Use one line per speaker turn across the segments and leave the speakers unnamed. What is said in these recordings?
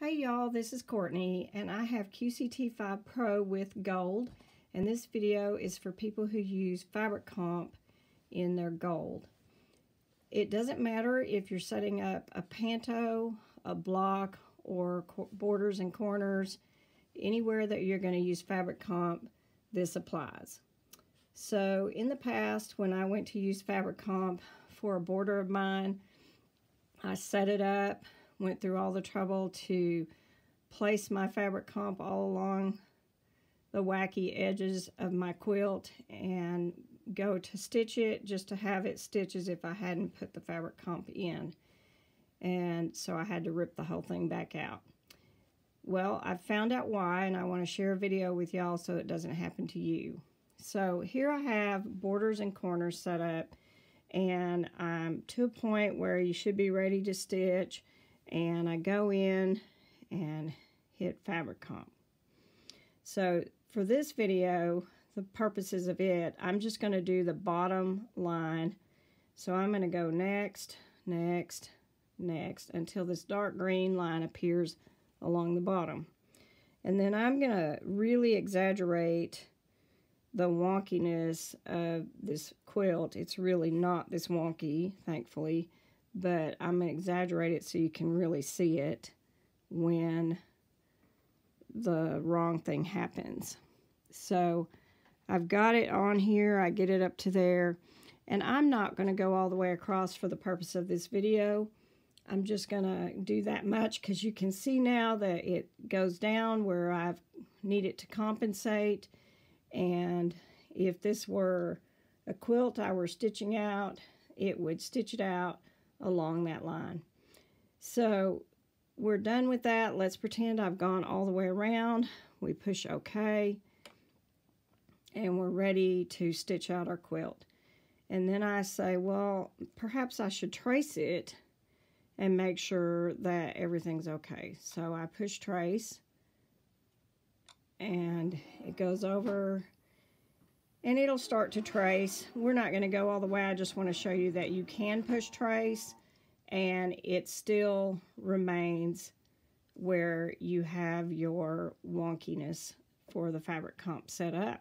Hey y'all, this is Courtney and I have QCT5 Pro with gold, and this video is for people who use fabric comp in their gold. It doesn't matter if you're setting up a panto, a block, or borders and corners. Anywhere that you're going to use fabric comp, this applies. So in the past, when I went to use fabric comp for a border of mine, I set it up, went through all the trouble to place my fabric comp all along the wacky edges of my quilt and go to stitch it just to have it stitch as if I hadn't put the fabric comp in. And so I had to rip the whole thing back out. Well, I found out why, and I want to share a video with y'all so it doesn't happen to you. So here I have borders and corners set up, and I'm to a point where you should be ready to stitch, and I go in and hit fabric comp. So for this video, the purposes of it, I'm just going to do the bottom line. So I'm going to go next, next, next until this dark green line appears along the bottom. And then I'm going to really exaggerate the wonkiness of this quilt. It's really not this wonky, thankfully, but I'm going to exaggerate it so you can really see it when the wrong thing happens. So I've got it on here, I get it up to there, and I'm not going to go all the way across for the purpose of this video. I'm just going to do that much because you can see now that it goes down where I need it to compensate. And if this were a quilt I were stitching out, it would stitch it out along that line. So we're done with that. Let's pretend I've gone all the way around. We push OK, and we're ready to stitch out our quilt. And then I say, well, perhaps I should trace it and make sure that everything's okay. So I push trace, and it goes over, and it'll start to trace. We're not going to go all the way. I just want to show you that you can push trace and it still remains where you have your wonkiness for the fabric comp set up.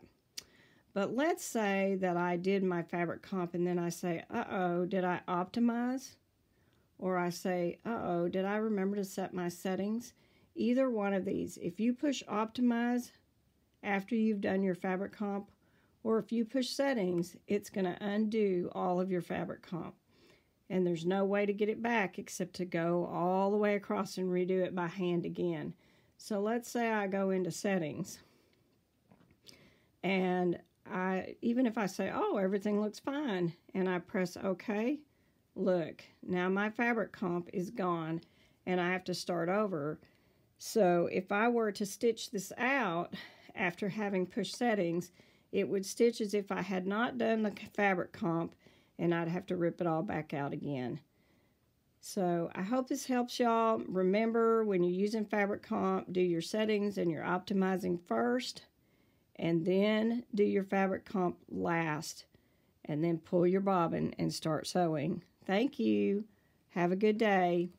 But let's say that I did my fabric comp and then I say, uh-oh, did I optimize? Or I say, uh-oh, did I remember to set my settings? Either one of these. If you push optimize after you've done your fabric comp, or if you push settings, it's going to undo all of your fabric comp. And there's no way to get it back except to go all the way across and redo it by hand again. So let's say I go into settings, and even if I say, oh, everything looks fine, and I press OK, look, now my fabric comp is gone and I have to start over. So if I were to stitch this out after having pushed settings, it would stitch as if I had not done the fabric comp, and I'd have to rip it all back out again. So I hope this helps y'all. Remember, when you're using fabric comp, do your settings and your optimizing first, and then do your fabric comp last, and then pull your bobbin and start sewing. Thank you. Have a good day.